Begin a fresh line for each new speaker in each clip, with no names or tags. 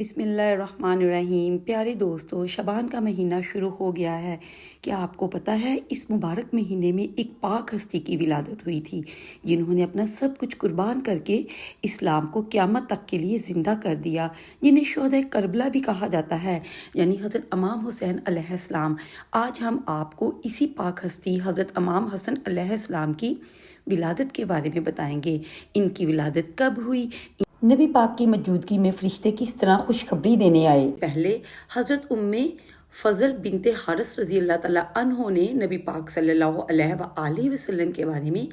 بسم اللہ الرحمن الرحیم۔ پیارے دوستو، شعبان کا مہینہ شروع ہو گیا ہے۔ کیا آپ کو پتہ ہے اس مبارک مہینے میں ایک پاک ہستی کی ولادت ہوئی تھی جنہوں نے اپنا سب کچھ قربان کر کے اسلام کو قیامت تک کے لیے زندہ کر دیا، جنہیں شہدائے کربلا بھی کہا جاتا ہے، یعنی حضرت امام حسین علیہ السلام۔ آج ہم آپ کو اسی پاک ہستی حضرت امام حسن علیہ السلام کی ولادت کے بارے میں بتائیں گے۔ ان کی ولادت کب ہوئی، نبی پاک کی موجودگی میں فرشتے کس طرح خوشخبری دینے آئے۔ پہلے حضرت فضل بنت حارث رضی اللہ تعالیٰ عنہ نے نبی پاک صلی اللہ علیہ وآلہ وسلم کے بارے میں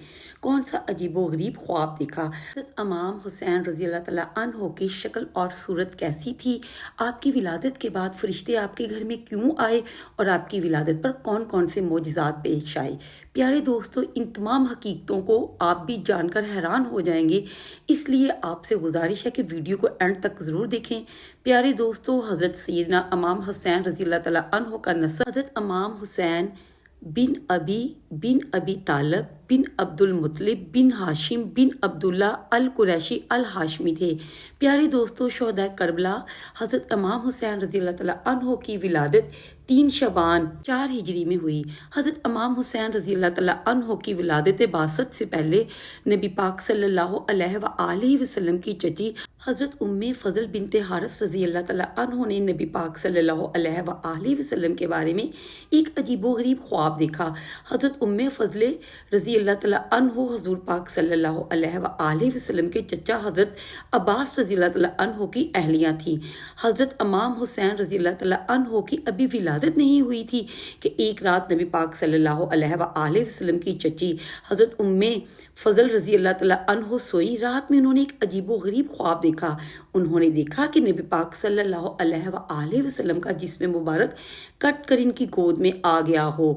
کون سا عجیب و غریب خواب دیکھا۔ حضرت امام حسین رضی اللہ تعالیٰ عنہ کی شکل اور صورت کیسی تھی، آپ کی ولادت کے بعد فرشتے آپ کے گھر میں کیوں آئے اور آپ کی ولادت پر کون کون سے معجزات پیش آئے۔ پیارے دوستو، ان تمام حقیقتوں کو آپ بھی جان کر حیران ہو جائیں گے، اس لیے آپ سے گزارش ہے کہ ویڈیو کو اینڈ تک ضرور دیکھیں۔ پیارے دوستو، حضرت سیدنا امام حسین رضی اللہ تعالیٰ عنہ کا نسب حضرت امام حسین بن ابی طالب بن عبد المطلب بن ہاشم بن عبداللہ القریشی الہاشمی تھے۔ پیارے دوستو، شہدائے کربلا حضرت امام حسین رضی اللہ تعالیٰ عنہ کی ولادت 3 شعبان 4 ہجری میں ہوئی۔ حضرت امام حسین رضی اللہ تعالیٰ عنہ کی ولادت بعثت سے پہلے نبی پاک صلی اللہ علیہ وآلہ وسلم کی چچی حضرت فضل بنت حارث رضی اللہ تعالیٰ عنہ نے نبی پاک صلی اللہ علیہ وآلہ وسلم کے بارے میں ایک عجیب و غریب خواب دیکھا۔ حضرت فضل رضی اللہ تعالیٰ عنہ حضور پاک صلی اللہ علیہ وآلہ وسلم کے چچا حضرت عباس رضی اللہ تعالیٰ عنہ کی اہلیہ تھیں۔ حضرت امام حسین رضی اللہ تعالیٰ عنہ کی ابھی ولادت نہیں ہوئی تھی کہ ایک رات نبی پاک صلی اللہ علیہ وآلہ وسلم کی چچی حضرت فضل رضی اللہ تعالیٰ عنہ سوئی۔ رات میں انہوں نے ایک عجیب و غریب خواب دیکھا۔ انہوں نے دیکھا کہ نبی پاک صلی اللہ علیہ وآلہ وسلم کا جسم مبارک کٹ کر ان کی گود میں آ گیا ہو۔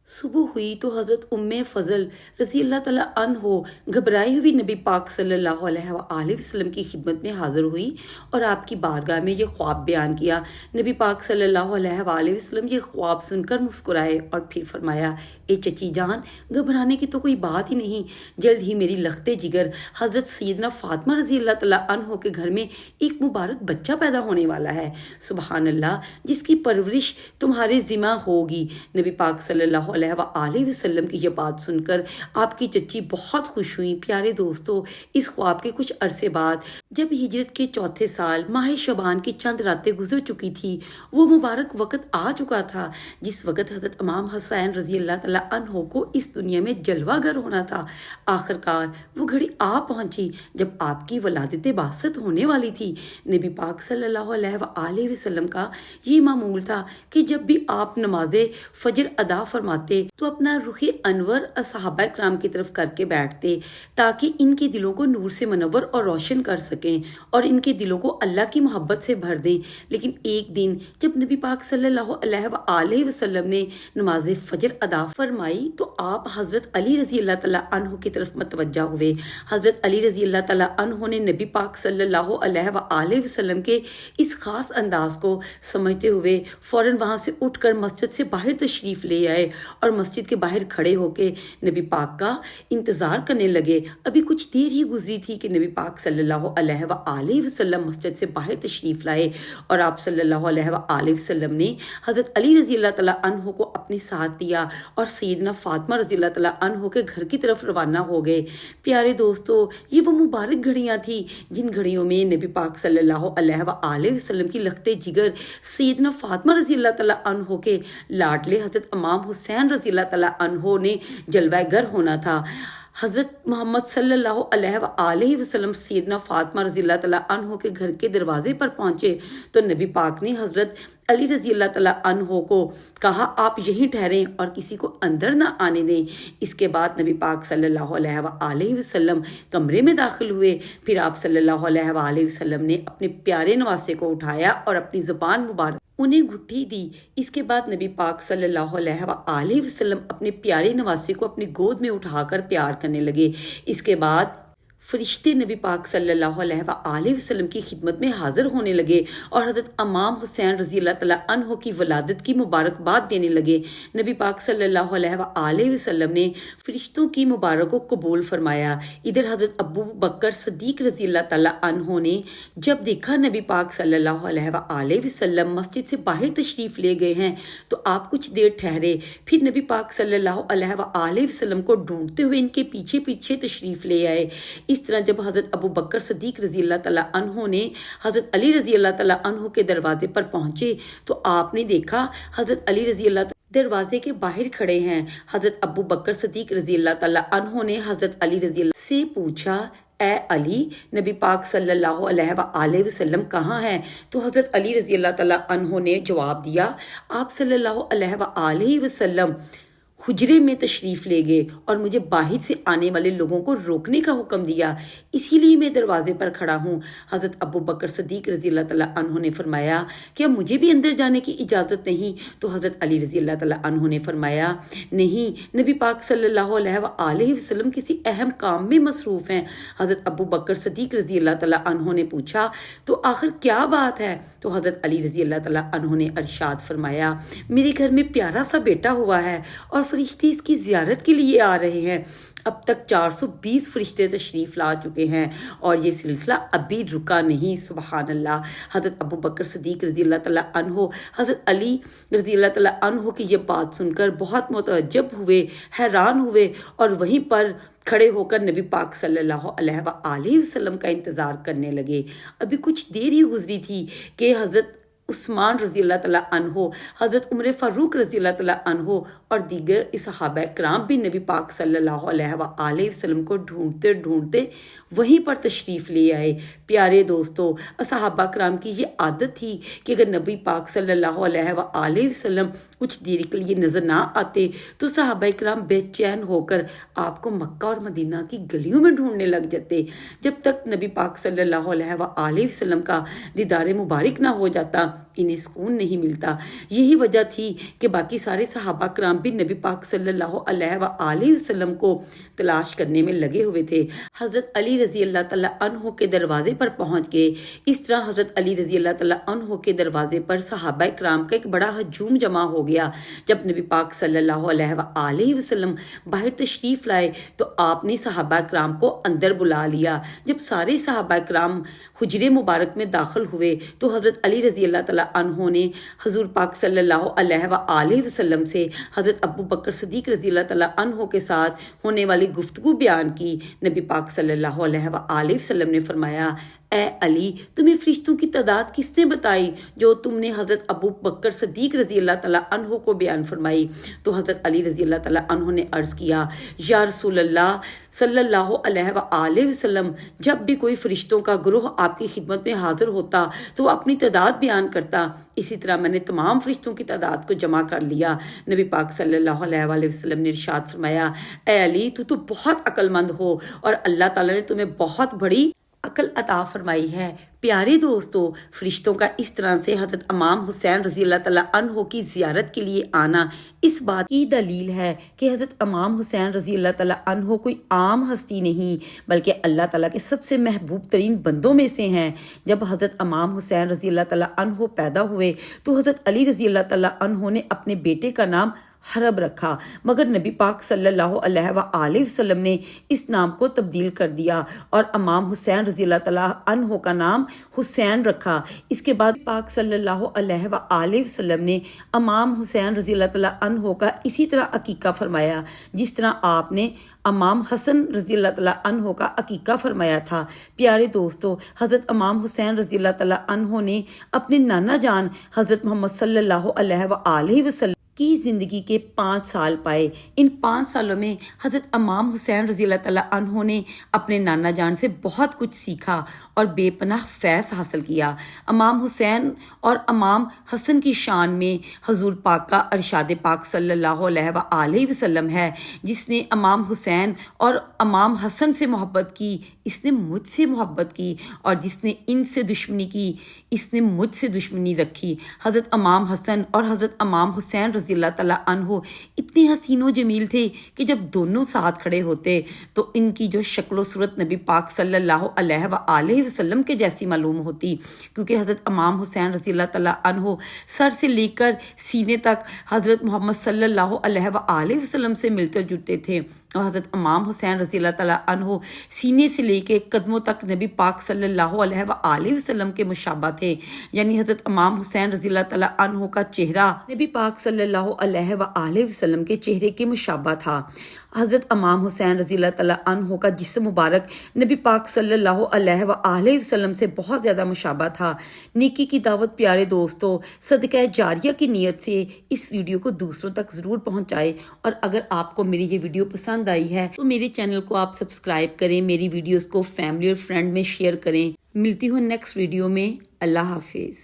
صبح ہوئی تو حضرت فضل رضی اللہ تعالیٰ عنہ گھبرائی ہوئی نبی پاک صلی اللہ علیہ وآلہ وسلم کی خدمت میں حاضر ہوئی اور آپ کی بارگاہ میں یہ خواب بیان کیا۔ نبی پاک صلی اللہ علیہ وآلہ وسلم یہ خواب سن کر مسکرائے اور پھر فرمایا، اے چچی جان، گھبرانے کی تو کوئی بات ہی نہیں، جلد ہی میری لختے جگر حضرت سیدنا فاطمہ رضی اللہ تعالیٰ عنہ کے گھر میں ایک مبارک بچہ پیدا ہونے والا ہے، سبحان اللہ، جس کی پرورش تمہارے ذمہ ہوگی۔ نبی پاک صلی اللہ علیہ وآلہ وسلم کی یہ بات سن کر آپ کی چچی بہت خوش ہوئی۔ پیارے دوستو، اس خواب کے کچھ عرصے بعد جب ہجرت کے 4تھے سال ماہ شعبان کی چند راتیں گزر چکی تھی، وہ مبارک وقت آ چکا تھا جس وقت حضرت امام حسین رضی اللہ تعالیٰ عنہ کو اس دنیا میں جلوہ گر ہونا تھا۔ آخرکار وہ گھڑی آ پہنچی جب آپ کی ولادت بعثت ہونے والی تھی۔ نبی پاک صلی اللہ علیہ وآلہ وسلم کا یہ معمول تھا کہ جب بھی آپ نماز فجر ادا فرماتے تو اپنا رخ انور صحابہ کرام کی طرف کر کے بیٹھتے تاکہ ان کے دلوں کو نور سے منور اور روشن کر سکیں اور ان کے دلوں کو اللہ کی محبت سے بھر دیں۔ لیکن ایک دن جب نبی پاک صلی اللہ علیہ وآلہ وسلم نے نماز فجر ادا فرمائی تو آپ حضرت علی رضی اللہ تعالیٰ عنہ کی طرف متوجہ ہوئے۔ حضرت علی رضی اللہ تعالیٰ عنہ نے نبی پاک صلی اللہ علیہ وآلہ وسلم کے اس خاص انداز کو سمجھتے ہوئے فوراً وہاں سے اٹھ کر مسجد سے باہر تشریف لے آئے اور مسجد کے باہر کھڑے ہو کے نبی پاک کا انتظار کرنے لگے۔ ابھی کچھ دیر ہی گزری تھی کہ نبی پاک صلی اللہ علیہ وآلہ وسلم مسجد سے باہر تشریف لائے اور آپ صلی اللہ علیہ وآلہ وسلم نے حضرت علی رضی اللہ تعالیٰ عنہ کو اپنے ساتھ دیا اور سیدنا فاطمہ رضی اللہ تعالیٰ عنہ کے گھر کی طرف روانہ ہو گئے۔ پیارے دوستو، یہ وہ مبارک گھڑیاں تھیں جن گھڑیوں میں نبی پاک صلی اللہ علیہ وآلہ وسلم کی لختے جگر سیدنا فاطمہ رضی اللہ تعالیٰ عنہ کے لاڈلے حضرت امام حسین رضی اللہ تعالیٰ عنہ نے جلوہ گر ہونا تھا۔ حضرت محمد صلی اللہ علیہ وآلہ وسلم سیدنا فاطمہ رضی اللہ تعالیٰ عنہ کے گھر کے دروازے پر پہنچے تو نبی پاک نے حضرت علی رضی اللہ تعالیٰ عنہ کو کہا، آپ یہیں ٹھہریں اور کسی کو اندر نہ آنے دیں۔ اس کے بعد نبی پاک صلی اللہ علیہ وآلہ وسلم کمرے میں داخل ہوئے۔ پھر آپ صلی اللہ علیہ وآلہ وسلم نے اپنے پیارے نواسے کو اٹھایا اور اپنی زبان مبارک انہیں گھٹی دی۔ اس کے بعد نبی پاک صلی اللہ علیہ وآلہ وسلم اپنے پیارے نواسے کو اپنی گود میں اٹھا کر پیار کرنے لگے۔ اس کے بعد فرشتے نبی پاک صلی اللہ علیہ وآلہ وسلم کی خدمت میں حاضر ہونے لگے اور حضرت امام حسین رضی اللہ تعالیٰ عنہ کی ولادت کی مبارکباد دینے لگے۔ نبی پاک صلی اللہ علیہ وآلہ وسلم نے فرشتوں کی مبارک کو قبول فرمایا۔ ادھر حضرت ابو بکر صدیق رضی اللہ تعالیٰ عنہ نے جب دیکھا نبی پاک صلی اللہ علیہ وآلہ وسلم مسجد سے باہر تشریف لے گئے ہیں تو آپ کچھ دیر ٹھہرے، پھر نبی پاک صلی اللہ علیہ وآلہ وسلم کو ڈھونڈتے ہوئے ان کے پیچھے پیچھے تشریف لے آئے۔ اس طرح جب حضرت ابو بکر صدیق رضی اللہ تعالیٰ عنہ نے حضرت علی رضی اللہ تعالیٰ عنہ کے دروازے پر پہنچے تو آپ نے دیکھا حضرت علی رضی اللہ تعالیٰ دروازے کے باہر کھڑے ہیں۔ حضرت ابو بکر صدیق رضی اللہ تعالیٰ عنہ نے حضرت علی رضی اللہ سے پوچھا، اے علی، نبی پاک صلی اللہ علیہ وآلہ وسلم کہاں ہیں؟ تو حضرت علی رضی اللہ تعالیٰ عنہ نے جواب دیا، آپ صلی اللہ علیہ وآلہ وسلم حجرے میں تشریف لے گئے اور مجھے باہر سے آنے والے لوگوں کو روکنے کا حکم دیا، اسی لیے میں دروازے پر کھڑا ہوں۔ حضرت ابو بکر صدیق رضی اللہ تعالیٰ عنہ نے فرمایا، کیا مجھے بھی اندر جانے کی اجازت نہیں؟ تو حضرت علی رضی اللہ تعالیٰ عنہ نے فرمایا، نہیں، نبی پاک صلی اللہ علیہ وآلہ وسلم کسی اہم کام میں مصروف ہیں۔ حضرت ابو بکر صدیق رضی اللہ تعالیٰ عنہ نے پوچھا، تو آخر کیا بات ہے؟ تو حضرت علی رضی اللہ تعالیٰ عنہ نے ارشاد فرمایا، میرے گھر میں پیارا سا بیٹا ہوا ہے اور فرشتے اس کی زیارت کے لیے آ رہے ہیں۔ اب تک 420 فرشتے تشریف لا چکے ہیں اور یہ سلسلہ ابھی رکا نہیں۔ سبحان اللہ۔ حضرت ابو بکر صدیق رضی اللہ تعالیٰ عنہ حضرت علی رضی اللہ تعالیٰ عنہ کی یہ بات سن کر بہت متعجب ہوئے، حیران ہوئے اور وہیں پر کھڑے ہو کر نبی پاک صلی اللہ علیہ وآلہ وسلم کا انتظار کرنے لگے۔ ابھی کچھ دیر ہی گزری تھی کہ حضرت عثمان رضی اللہ تعالیٰ عنہ، حضرت عمر فاروق رضی اللہ تعالیٰ عنہ اور دیگر صحابہ کرام بھی نبی پاک صلی اللہ علیہ وآلہ وسلم کو ڈھونڈتے ڈھونڈتے وہیں پر تشریف لے آئے۔ پیارے دوستو، صحابہ کرام کی یہ عادت تھی کہ اگر نبی پاک صلی اللہ علیہ وآلہ وسلم کچھ دیر کے لیے نظر نہ آتے تو صحابہ کرام بے چین ہو کر آپ کو مکہ اور مدینہ کی گلیوں میں ڈھونڈنے لگ جاتے۔ جب تک نبی پاک صلی اللہ علیہ وآلہ وسلم کا دیدار مبارک نہ ہو جاتا انہیں سکون نہیں ملتا۔ یہی وجہ تھی کہ باقی سارے صحابہ کرام بھی نبی پاک صلی اللہ علیہ وآلہ وسلم کو تلاش کرنے میں لگے ہوئے تھے۔ حضرت علی رضی اللہ تعالیٰ عنہ کے دروازے پر پہنچ گئے۔ اس طرح حضرت علی رضی اللہ تعالیٰ عنہ کے دروازے پر صحابہ کرام کا ایک بڑا ہجوم جمع ہو گیا۔ جب نبی پاک صلی اللہ علیہ وآلہ وسلم باہر تشریف لائے تو آپ نے صحابہ کرام کو اندر بلا لیا۔ جب سارے صحابہ کرام حجرے مبارک میں داخل ہوئے تو حضرت علی رضی اللہ تعالیٰ عنہ نے حضور پاک صلی اللہ علیہ وآلہ وسلم سے حضرت ابو بکر صدیق رضی اللہ تعالیٰ عنہ کے ساتھ ہونے والی گفتگو بیان کی۔ نبی پاک صلی اللہ علیہ وآلہ وسلم نے فرمایا، اے علی، تمہیں فرشتوں کی تعداد کس نے بتائی جو تم نے حضرت ابو بکر صدیق رضی اللہ تعالیٰ عنہ کو بیان فرمائی؟ تو حضرت علی رضی اللہ تعالیٰ عنہ نے عرض کیا، یا رسول اللہ صلی اللہ علیہ وآلہ وسلم، جب بھی کوئی فرشتوں کا گروہ آپ کی خدمت میں حاضر ہوتا تو وہ اپنی تعداد بیان کرتا، اسی طرح میں نے تمام فرشتوں کی تعداد کو جمع کر لیا۔ نبی پاک صلی اللہ علیہ وآلہ وسلم نے ارشاد فرمایا، اے علی، تو بہت عقل مند ہو اور اللہ تعالیٰ نے تمہیں بہت بڑی عقل عطا فرمائی ہے۔ پیارے دوستو، فرشتوں کا اس طرح سے حضرت امام حسین رضی اللہ تعالیٰ عنہ کی زیارت کے لیے آنا اس بات کی دلیل ہے کہ حضرت امام حسین رضی اللہ تعالیٰ عنہ کوئی عام ہستی نہیں بلکہ اللہ تعالیٰ کے سب سے محبوب ترین بندوں میں سے ہیں۔ جب حضرت امام حسین رضی اللہ تعالیٰ عنہ پیدا ہوئے تو حضرت علی رضی اللہ تعالیٰ عنہ نے اپنے بیٹے کا نام حرب رکھا، مگر نبی پاک صلی اللہ علیہ وآلہ وسلم نے اس نام کو تبدیل کر دیا اور امام حسین رضی اللہ تعالیٰ عنہ کا نام حسین رکھا۔ اس کے بعد پاک صلی اللہ علیہ وآلہ وسلم نے امام حسین رضی اللہ تعالیٰ عنہ کا اسی طرح عقیقہ فرمایا جس طرح آپ نے امام حسن رضی اللہ تعالیٰ عنہ کا عقیقہ فرمایا تھا۔ پیارے دوستو، حضرت امام حسین رضی اللہ تعالیٰ عنہ نے اپنے نانا جان حضرت محمد صلی اللہ علیہ وآلہ وسلم کی زندگی کے 5 سال پائے۔ ان 5 سالوں میں حضرت امام حسین رضی اللہ تعالیٰ عنہ نے اپنے نانا جان سے بہت کچھ سیکھا اور بے پناہ فیض حاصل کیا۔ امام حسین اور امام حسن کی شان میں حضور پاک کا ارشاد پاک صلی اللہ علیہ وآلہ وسلم ہے، جس نے امام حسین اور امام حسن سے محبت کی اس نے مجھ سے محبت کی، اور جس نے ان سے دشمنی کی اس نے مجھ سے دشمنی رکھی۔ حضرت امام حسن اور حضرت امام حسین رضی رضی اللہ تعالیٰ عنہ اتنے حسین و جمیل تھے کہ جب دونوں ساتھ کھڑے ہوتے تو ان کی جو شکل و صورت نبی پاک صلی اللہ علیہ وآلہ وسلم کے جیسی معلوم ہوتی، کیونکہ حضرت امام حسین رضی اللہ تعالیٰ عنہ سر سے لے کر سینے تک حضرت محمد صلی اللہ علیہ وآلہ وسلم سے ملتے جلتے تھے، اور حضرت امام حسین رضی اللہ تعالیٰ عنہ سینے سے لے کے قدموں تک نبی پاک صلی اللہ علیہ وآلہ وسلم کے مشابہ تھے، یعنی حضرت امام حسین رضی اللہ تعالیٰ عنہ کا چہرہ نبی پاک صلی اللہ علیہ وآلہ وسلم کے چہرے کے مشابہ تھا۔ حضرت امام حسین رضی اللہ تعالیٰ عنہ کا جسم مبارک نبی پاک صلی اللہ علیہ وآلہ وسلم سے بہت زیادہ مشابہ تھا۔ نیکی کی دعوت پیارے دوستو، صدقہ جاریہ کی نیت سے اس ویڈیو کو دوسروں تک ضرور پہنچائے، اور اگر آپ کو میری یہ ویڈیو پسند آئی ہے تو میرے چینل کو آپ سبسکرائب کریں، میری ویڈیوز کو فیملی اور فرینڈ میں شیئر کریں۔ ملتی ہوں نیکسٹ ویڈیو میں۔ اللہ حافظ۔